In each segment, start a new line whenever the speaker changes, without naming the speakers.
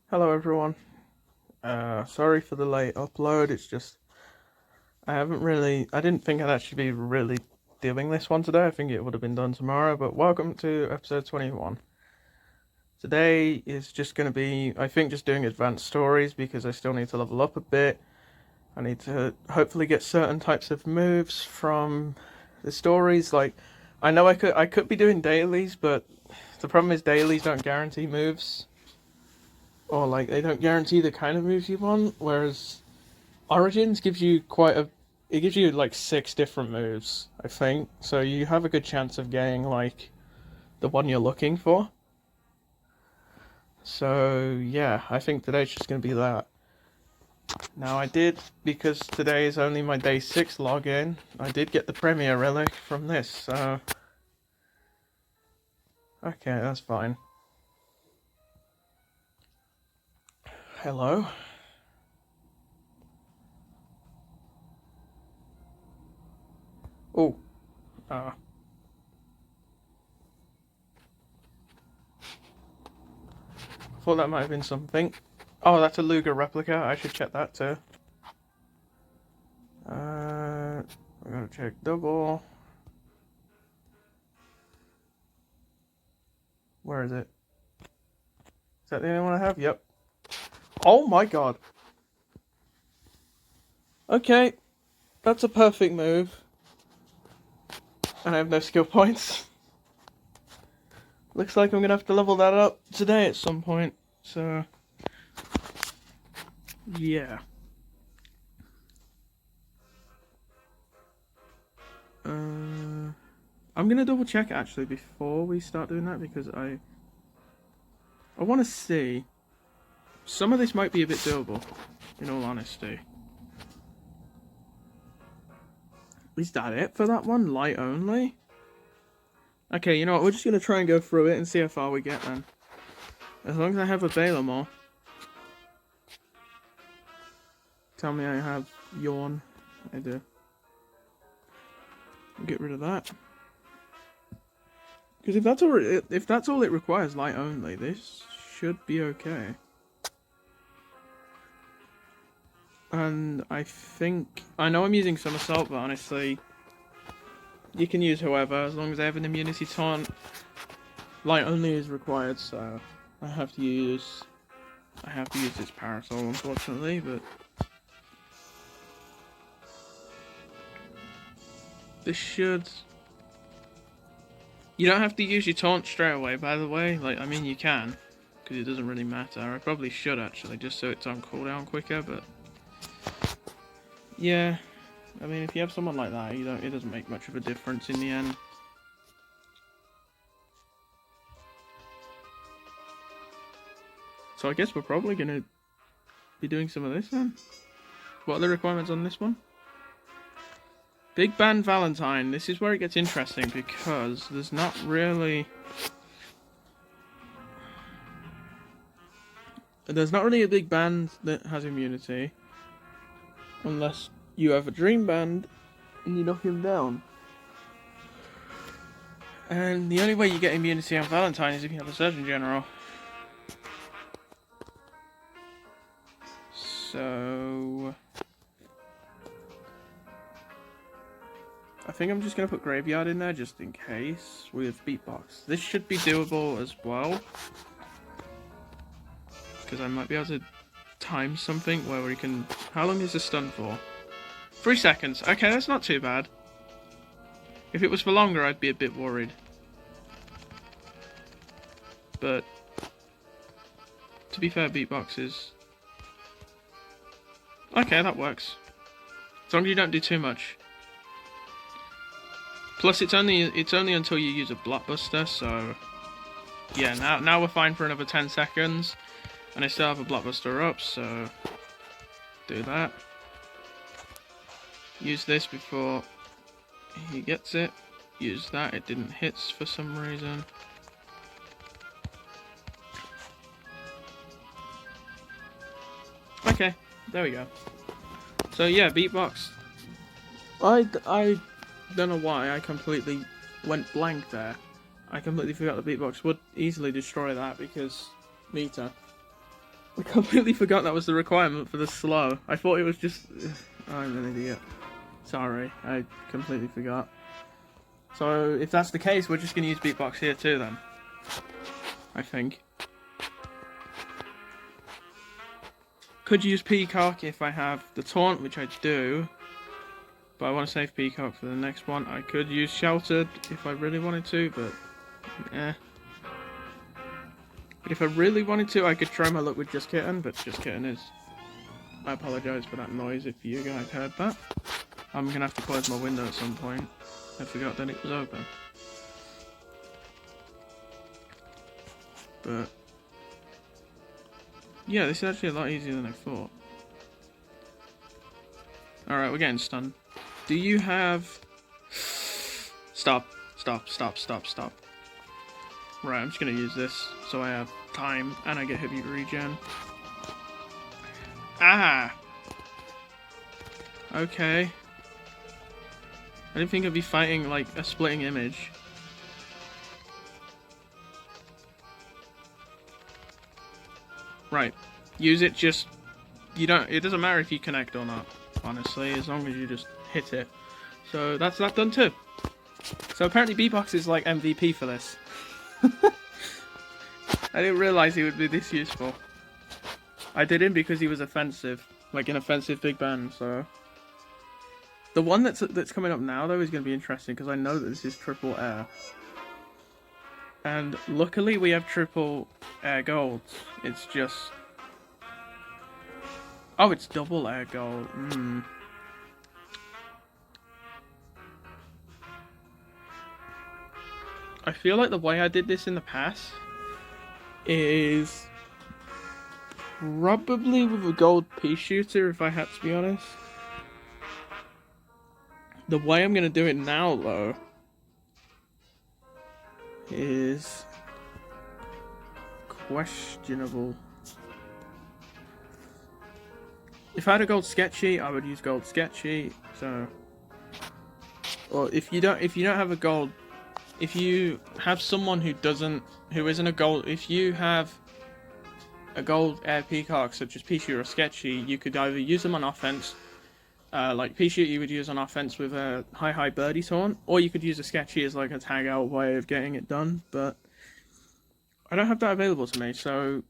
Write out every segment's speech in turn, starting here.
Hello everyone. Sorry for the late upload. It's just I didn't think I'd actually be really doing this one today. I think it would have been done tomorrow, but welcome to episode 21. Today is just going to be, I think, just doing advanced stories because I still need to level up a bit. I need to hopefully get certain types of moves from the stories. Like, I know I could be doing dailies, but the problem is dailies don't guarantee moves. Or like they don't guarantee the kind of moves you want, whereas Origins gives you it gives you like 6 different moves, I think. So you have a good chance of getting like the one you're looking for. So yeah, I think today's just gonna be that. Now because today is only my day 6 login, I did get the Premier Relic from this, so okay, that's fine. Hello? Oh, uh, thought that might have been something. Oh, that's a Luger replica. I should check that too. I gotta check double. Where is it? Is that the only one I have? Yep. Oh my god. Okay, that's a perfect move. And I have no skill points. Looks like I'm gonna have to level that up today at some point. So, yeah. I'm gonna double check actually before we start doing that because I want to see. Some of this might be a bit doable, in all honesty. Is that it for that one? Light only? Okay, you know what? We're just gonna try and go through it and see how far we get then. As long as I have a Balamore. Tell me I have Yawn. I do. Get rid of that. Because if that's all it requires, light only, this should be okay. And I know I'm using Somersault, but honestly, you can use whoever as long as they have an immunity taunt. Light only is required, so I have to use this Parasol, unfortunately, but this should. You don't have to use your taunt straight away, by the way. Like, I mean, you can, because it doesn't really matter. I probably should actually, just so it's on cooldown quicker. But yeah, I mean, if you have someone like that, it doesn't make much of a difference in the end. So I guess we're probably gonna be doing some of this then. What are the requirements on this one? Big Band Valentine. This is where it gets interesting because there's not really a big band that has immunity unless you have a Dream Band and you knock him down. And the only way you get immunity on Valentine is if you have a Surgeon General. So I think I'm just going to put Graveyard in there just in case with Beatbox. This should be doable as well. Because I might be able to time something where we can... How long is the stun for? 3 seconds. Okay, that's not too bad. If it was for longer, I'd be a bit worried. But to be fair, Beatbox is... Okay, that works. As long as you don't do too much. Plus, it's only until you use a Blockbuster, so... Yeah, now we're fine for another 10 seconds. And I still have a Blockbuster up, so... Do that. Use this before he gets it. Use that, it didn't hit for some reason. Okay, there we go. So yeah, Beatbox. I don't know why I completely went blank there. I completely forgot the Beatbox would easily destroy that because meter. I completely forgot that was the requirement for the slow. I thought it was just... I'm an idiot. Sorry, I completely forgot. So, if that's the case, we're just going to use beatbox here too then. I think. Could use peacock if I have the taunt, which I do. But I want to save peacock for the next one. I could use sheltered if I really wanted to, but... eh. But if I really wanted to, I could try my luck with Just Kitten, but Just Kitten is... I apologise for that noise if you guys heard that. I'm going to have to close my window at some point. I forgot that it was open. But... yeah, this is actually a lot easier than I thought. Alright, we're getting stunned. Do you have... Stop. Stop, stop, stop, stop. Right, I'm just going to use this so I have time and I get heavy regen. Ah! Okay. I didn't think I'd be fighting like a splitting image. Right. Use it just... you don't... it doesn't matter if you connect or not, honestly, as long as you just hit it. So that's that done too. So apparently beatbox is like MVP for this. I didn't realise he would be this useful. I did him because he was offensive. Like an offensive big band, so... the one that's coming up now, though, is going to be interesting, because I know that this is triple air. And luckily we have triple air golds. It's just... oh, it's double air gold. I feel like the way I did this in the past is probably with a gold pea shooter, if I had to be honest. The way I'm going to do it now, though, is questionable. If I had a gold sketchy, I would use gold sketchy. So, or if you don't have a gold, if you have someone who isn't a gold, if you have a gold air peacock such as Pichu or Sketchy, you could either use them on offense, like Pichu you would use on offense with a high birdie taunt, or you could use a Sketchy as like a tag out way of getting it done, but I don't have that available to me, so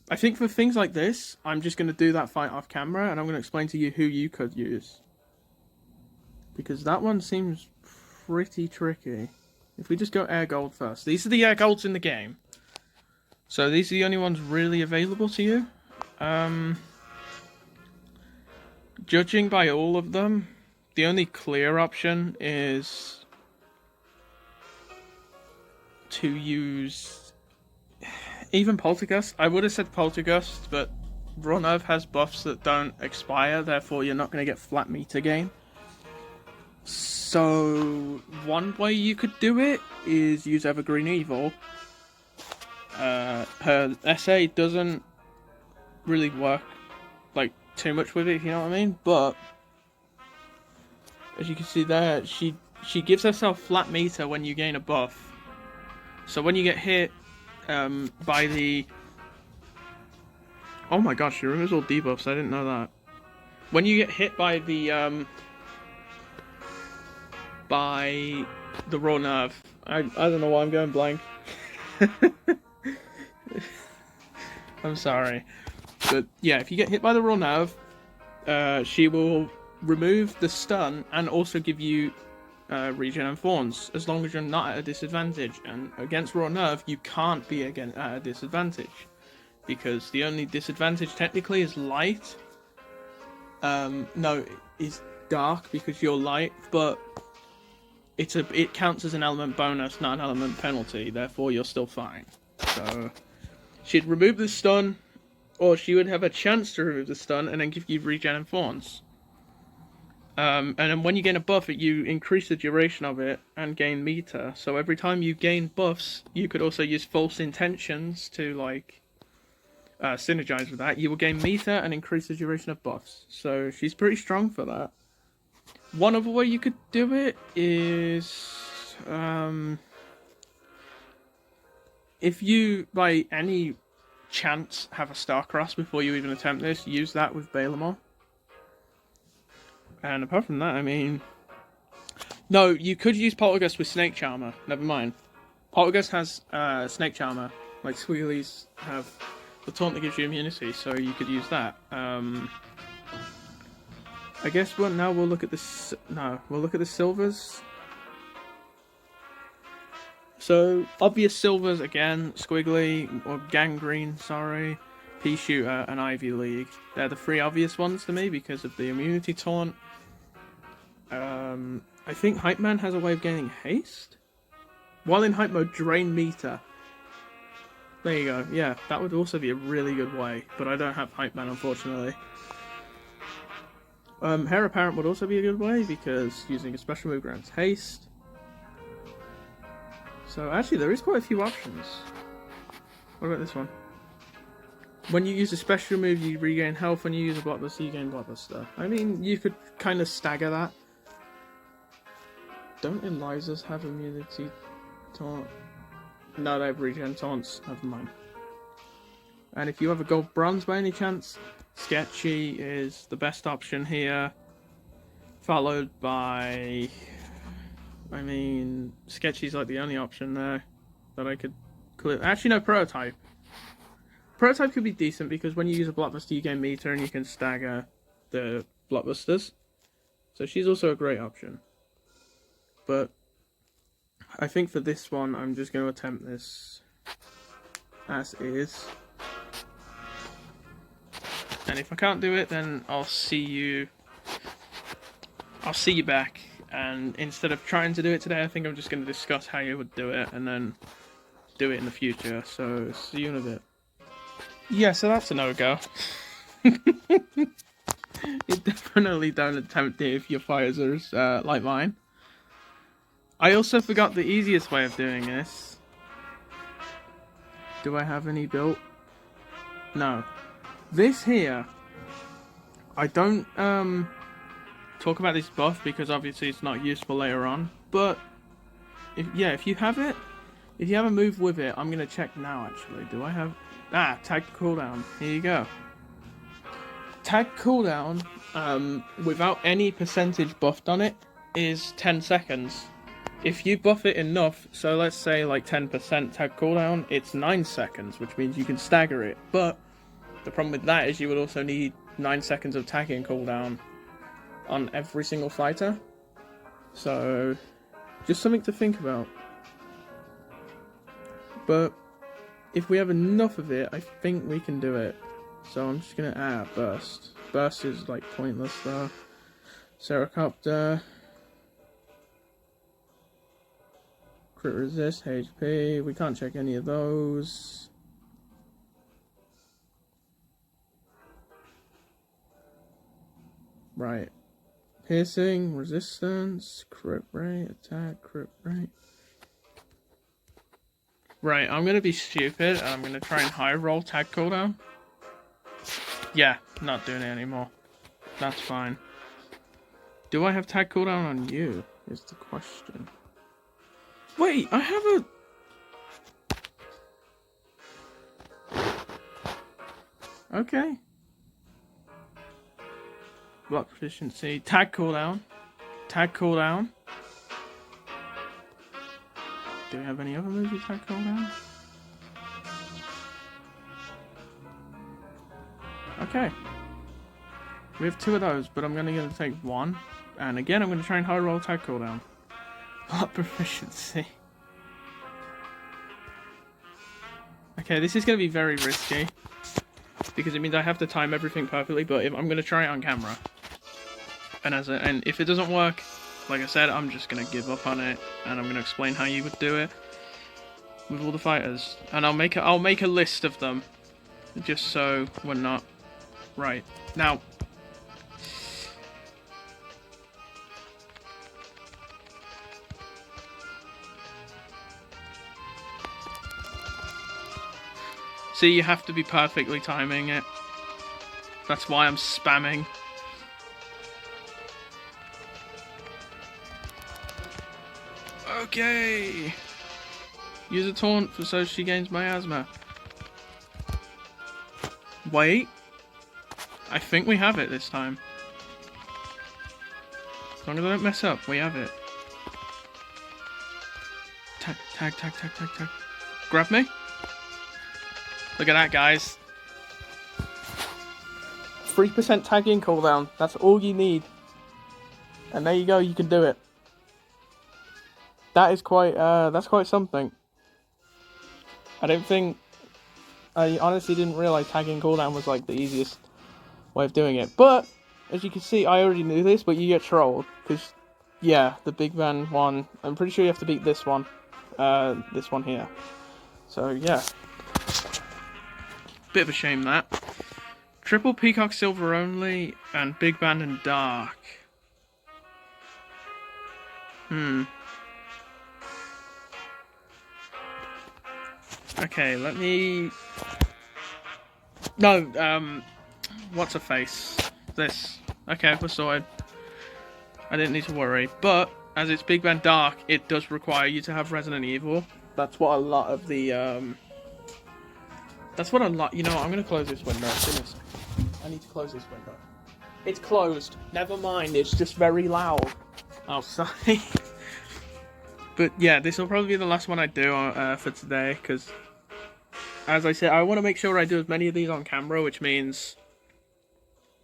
I think for things like this, I'm just going to do that fight off camera, and I'm going to explain to you who you could use. Because that one seems pretty tricky. If we just go air gold first. These are the air golds in the game. So these are the only ones really available to you. Judging by all of them, the only clear option is to use even Poltergust. I would have said Poltergust, but Ronev has buffs that don't expire, therefore you're not going to get flat meter gain. So one way you could do it is use Evergreen Evil. Her SA doesn't really work like too much with it, if you know what I mean, but as you can see there, she gives herself flat meter when you gain a buff. So when you get hit by the... oh my gosh, she removes all debuffs, I didn't know that. When you get hit by the raw nerve, I don't know why I'm going blank. I'm sorry. But yeah, if you get hit by the raw nerve, she will remove the stun and also give you regen and thorns, as long as you're not at a disadvantage. And against raw nerve, you can't be at a disadvantage, because the only disadvantage technically is light. No, is dark, because you're light, but it counts as an element bonus, not an element penalty, therefore you're still fine. So she'd remove the stun, or she would have a chance to remove the stun and then give you regen and thorns. And then when you gain a buff, you increase the duration of it and gain meter. So every time you gain buffs, you could also use false intentions to like synergize with that. You will gain meter and increase the duration of buffs. So she's pretty strong for that. One other way you could do it is if you, by any chance have a Starcross before you even attempt this, use that with Balamor. And apart from that, I mean... No, you could use Poltergust with Snake Charmer. Never mind. Poltergust has Snake Charmer. Like Squealies have the taunt that gives you immunity, so you could use that. I guess now we'll look at the... No, we'll look at the silvers. So, obvious silvers again, Squiggly, or Gangrene, sorry, Pea Shooter, and Ivy League. They're the three obvious ones to me because of the immunity taunt. I think Hype Man has a way of gaining haste? While in hype mode, drain meter. There you go, yeah, that would also be a really good way, but I don't have Hype Man, unfortunately. Heir Apparent would also be a good way, because using a special move grants haste. So actually, there is quite a few options. What about this one? When you use a special move, you regain health. When you use a Blockbuster, you gain Blockbuster. I mean, you could kind of stagger that. Don't Elizas have immunity taunt? No, they have regen taunts. Never mind. And if you have a gold bronze by any chance, Sketchy is the best option here. Followed by... I mean, Sketchy's like the only option there that I could clear. Actually, no, Prototype. Prototype could be decent because when you use a Blockbuster, you gain meter and you can stagger the Blockbusters. So she's also a great option. But I think for this one, I'm just going to attempt this as is. And if I can't do it, then I'll see you back. And instead of trying to do it today, I think I'm just going to discuss how you would do it and then do it in the future. So, see you in a bit. Yeah, so that's a no-go. You definitely don't attempt it if your fires are like mine. I also forgot the easiest way of doing this. Do I have any built? No. This here, I don't talk about this buff because obviously it's not useful later on. But if you have it, if you have a move with it, I'm gonna check now. Actually, do I have? Tag cooldown. Here you go. Tag cooldown, without any percentage buffed on it, is 10 seconds. If you buff it enough, so let's say like 10% tag cooldown, it's 9 seconds, which means you can stagger it. But the problem with that is you would also need 9 seconds of tagging cooldown on every single fighter. So, just something to think about. But if we have enough of it, I think we can do it. So I'm just gonna burst. Burst is like pointless though. Seracopter. Crit resist, HP. We can't check any of those. Right. Piercing, resistance, crit rate, attack, crit rate. Right, I'm gonna be stupid and I'm gonna try and high roll tag cooldown. Yeah, not doing it anymore. That's fine. Do I have tag cooldown on you? Is the question. Wait, I have a... Okay. Block proficiency. Tag cooldown. Tag cooldown. Do we have any other moves with tag cooldown? Okay. We have 2 of those, but I'm gonna take 1. And again, I'm gonna try and high roll tag cooldown. Block proficiency. Okay, this is gonna be very risky. Because it means I have to time everything perfectly, but I'm gonna try it on camera. And if it doesn't work, like I said, I'm just gonna give up on it, and I'm gonna explain how you would do it with all the fighters. And I'll make a list of them, just so we're not right now. See, you have to be perfectly timing it. That's why I'm spamming. Okay. Use a taunt so she gains miasma. Wait. I think we have it this time. As long as I don't mess up, we have it. Tag, tag, tag, tag, tag, tag. Grab me. Look at that, guys. 3% tagging cooldown. That's all you need. And there you go, you can do it. That is quite, that's quite something. I honestly didn't realise tagging cooldown was like the easiest way of doing it. But, as you can see, I already knew this, but you get trolled. Because, yeah, the big van one, I'm pretty sure you have to beat this one here. So, yeah. Bit of a shame that. Triple Peacock Silver only, and Big Band and Dark. Okay, let me... No, what's a face? This. Okay, we're sorted. I didn't need to worry. But, as it's Big Band Dark, it does require you to have Resident Evil. That's what a lot of the, That's what a lot... You know what, I'm gonna close this window. Goodness. I need to close this window. It's closed. Never mind, it's just very loud. Oh, sorry. But yeah, this will probably be the last one I do for today, because, as I said, I want to make sure I do as many of these on camera, which means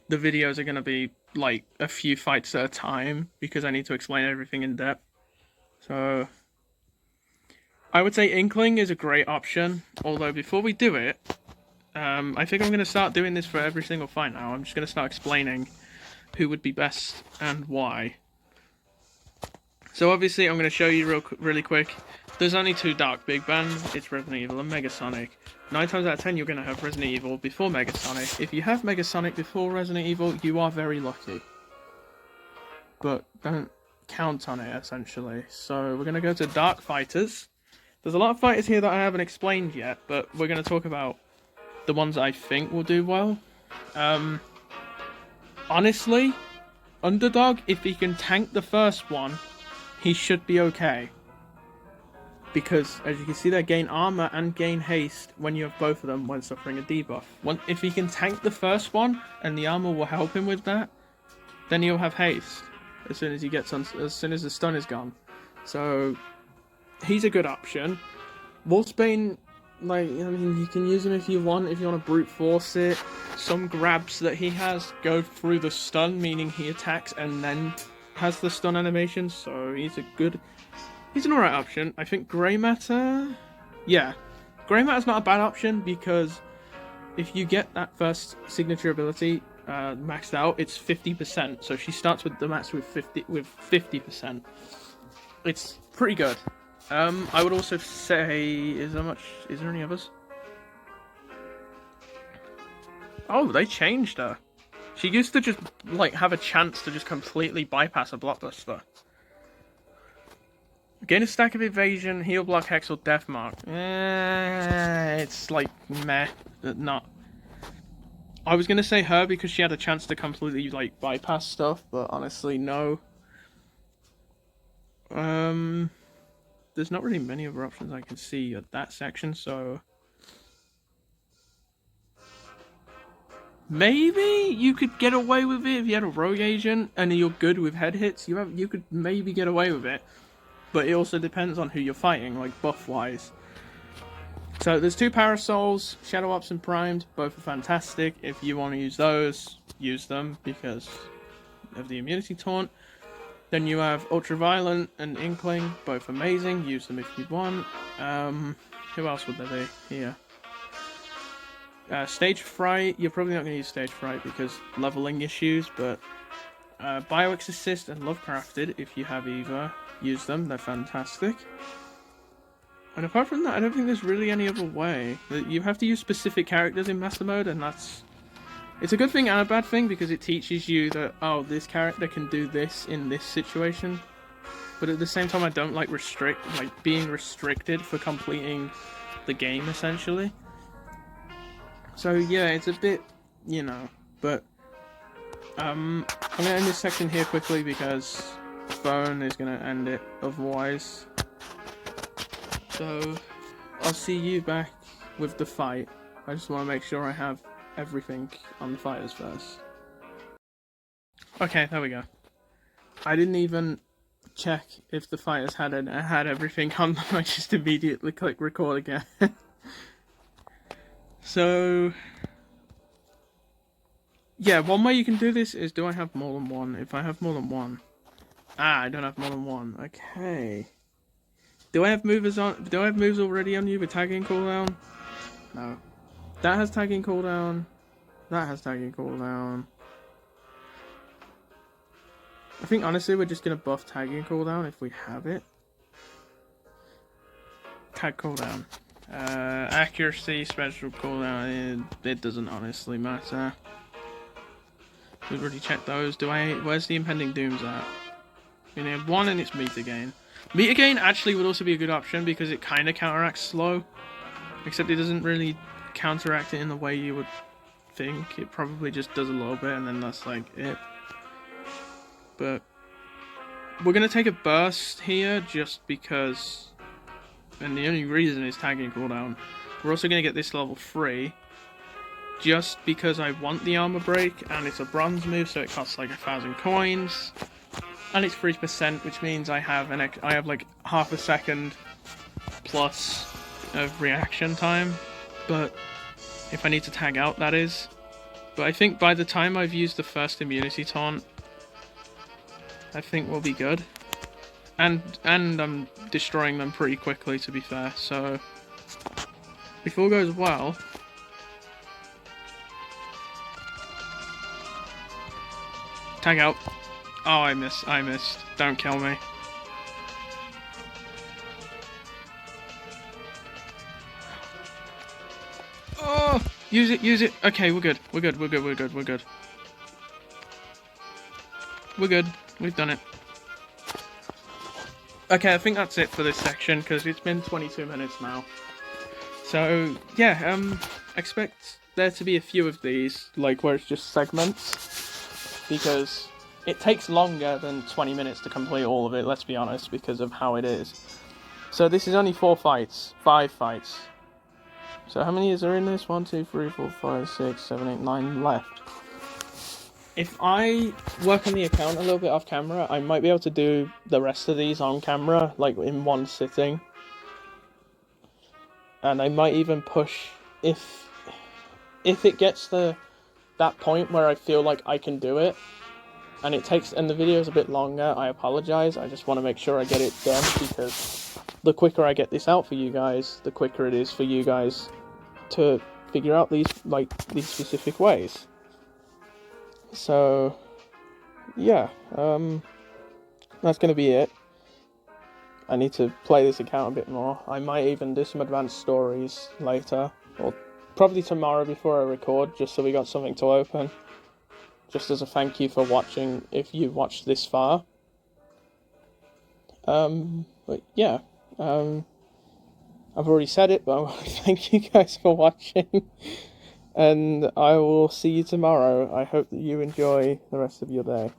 the videos are going to be, like, a few fights at a time, because I need to explain everything in depth. So, I would say Inkling is a great option, although before we do it, I think I'm going to start doing this for every single fight now. I'm just going to start explaining who would be best and why. So obviously I'm going to show you really quick. There's only two Dark Big Bands. It's Resident Evil and Megasonic. 9 times out of 10 you're going to have Resident Evil before Megasonic. If you have Megasonic before Resident Evil, you are very lucky. But don't count on it, essentially. So we're going to go to Dark Fighters. There's a lot of fighters here that I haven't explained yet, but we're going to talk about the ones I think will do well. Honestly, Underdog, if he can tank the first one, he should be okay. Because, as you can see, they gain armor and gain haste when you have both of them when suffering a debuff. If he can tank the first one, and the armor will help him with that, then he'll have haste as soon as as soon as the stun is gone. So, he's a good option. Wolfsbane, like, I mean, you can use him if you want to brute force it. Some grabs that he has go through the stun, meaning he attacks and then has the stun animation, so he's an alright option. I think Grey Matter, yeah, Grey Matter's not a bad option, because if you get that first signature ability maxed out, it's 50%, so she starts with the max with 50%. It's pretty good. I would also say, is there any others? Oh, they changed her. She used to just, like, have a chance to just completely bypass a blockbuster. Gain a stack of evasion, heal, block, hex, or death mark. It's like, meh, not. I was gonna say her because she had a chance to completely, like, bypass stuff, but honestly, no. There's not really many other options I can see at that section, so... Maybe you could get away with it if you had a rogue agent and you're good with head hits. You could maybe get away with it, but it also depends on who you're fighting, like buff wise. So there's two Parasols, Shadow Ops and Primed. Both are fantastic. If you want to use those, use them because of the immunity taunt. Then you have Ultraviolent and Inkling, both amazing. Use them if you want. Who else would there be here? Stage Fright, you're probably not going to use Stage Fright because leveling issues, but Biox Assist and Lovecrafted, if you have either, use them, they're fantastic. And apart from that, I don't think there's really any other way. You have to use specific characters in Master Mode, and it's a good thing and a bad thing, because it teaches you that, oh, this character can do this in this situation. But at the same time, I don't like being restricted for completing the game, essentially. So yeah, it's a bit, you know, but I'm going to end this section here quickly because phone is going to end it otherwise. So I'll see you back with the fight. I just want to make sure I have everything on the fires first. Okay, there we go. I didn't even check if the fires had everything on them. I just immediately click record again. So, yeah, one way you can do this is, do I have more than one? If I have more than one... I don't have more than one. Okay. Do I have movers on? Do I have moves already on you with tagging cooldown? No. That has tagging cooldown. That has tagging cooldown. I think honestly we're just gonna buff tagging cooldown if we have it. Tag cooldown. Accuracy, special cooldown, it doesn't honestly matter. We've already checked those. Where's the impending dooms at? We have one and it's meter gain. Meter gain actually would also be a good option because it kind of counteracts slow. Except it doesn't really counteract it in the way you would think. It probably just does a little bit and then that's like it. But we're going to take a burst here just because, and the only reason is tagging cooldown. We're also going to get this level 3 just because I want the armor break, and it's a bronze move, so it costs like 1,000 coins, and it's 3%, which means I have like half a second plus of reaction time. But if I need to tag out, that is. But I think by the time I've used the first immunity taunt, I think we'll be good. And I'm destroying them pretty quickly, to be fair, so if all goes well... Tag out. Oh, I missed. Don't kill me. Oh! Use it. Okay, we're good. We're good. We've done it. Okay, I think that's it for this section, because it's been 22 minutes now. So, yeah, expect there to be a few of these, like where it's just segments, because it takes longer than 20 minutes to complete all of it, let's be honest, because of how it is. So this is only 5 fights. So how many is there in this? 1, 2, 3, 4, 5, 6, 7, 8, 9 left. If I work on the account a little bit off camera, I might be able to do the rest of these on camera, like in one sitting. And I might even push, if it gets to that point where I feel like I can do it, and the video is a bit longer, I apologize. I just want to make sure I get it done, because the quicker I get this out for you guys, the quicker it is for you guys to figure out these specific ways. So, yeah, that's going to be it. I need to play this account a bit more. I might even do some advanced stories later, or probably tomorrow before I record, just so we got something to open. Just as a thank you for watching, if you watched this far. But yeah, I've already said it, but I want to thank you guys for watching. And I will see you tomorrow. I hope that you enjoy the rest of your day.